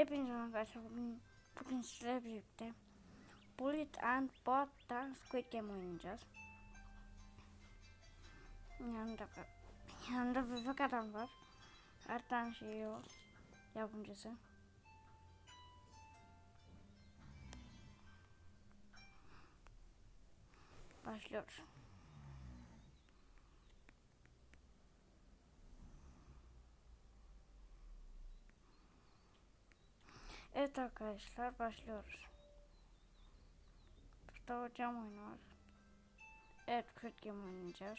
Hepinize merhaba arkadaşlar. Bugün sizlerle birlikte bulid and bot'ta squid game oynayacağız. Yanında bebek adam var. Her tane şey yok. Yapımcısı. Başlıyoruz. Evet arkadaşlar, başlıyoruz. Burada hocam oyunu var. Evet, squid game oynayacağız.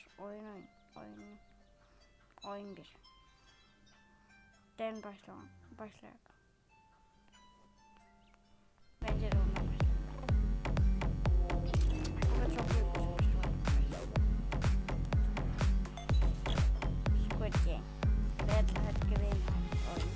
Oyun 1. Den başlayalım. Bence de ondan başlayalım. Burada çok büyük bir şey var. Squid game. Red light, green light oyun.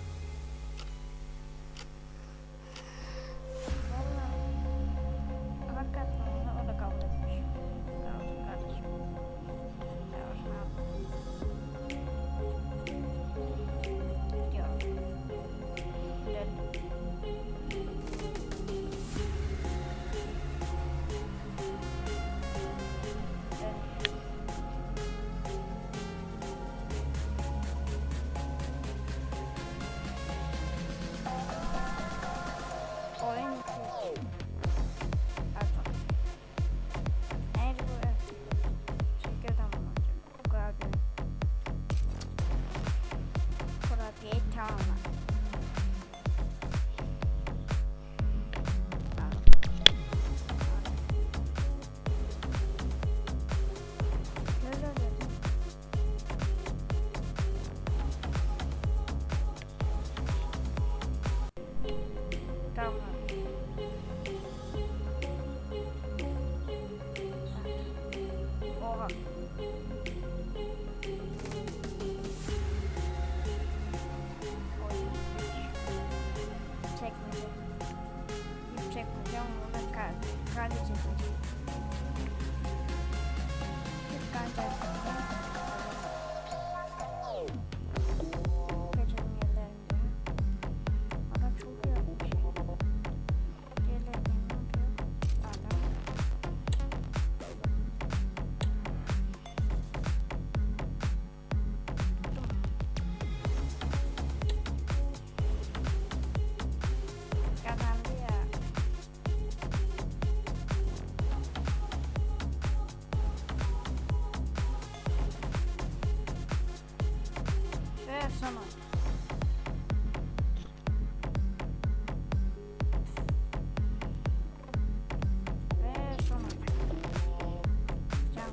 Sama. Ve sonra. Cam.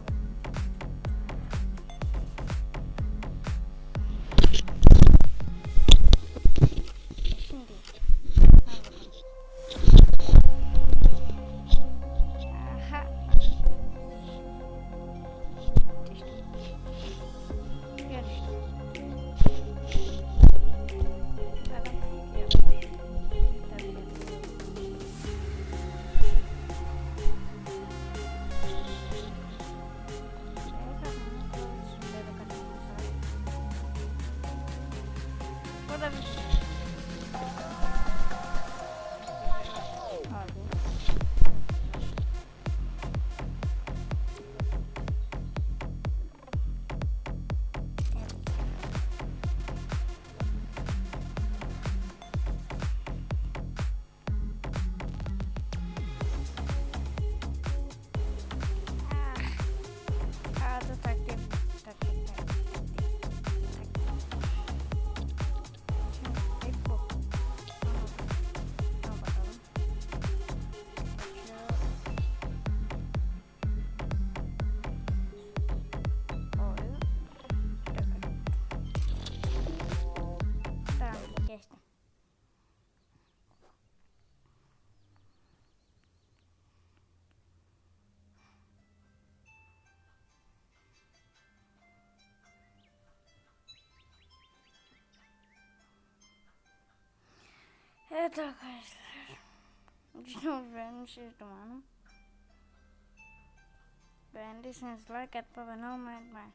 Şimdi. Aha. Evet arkadaşlar. Videomu beğenmişsiniz umarım. Beğendiyseniz like atıp abone olmayı unutmayın.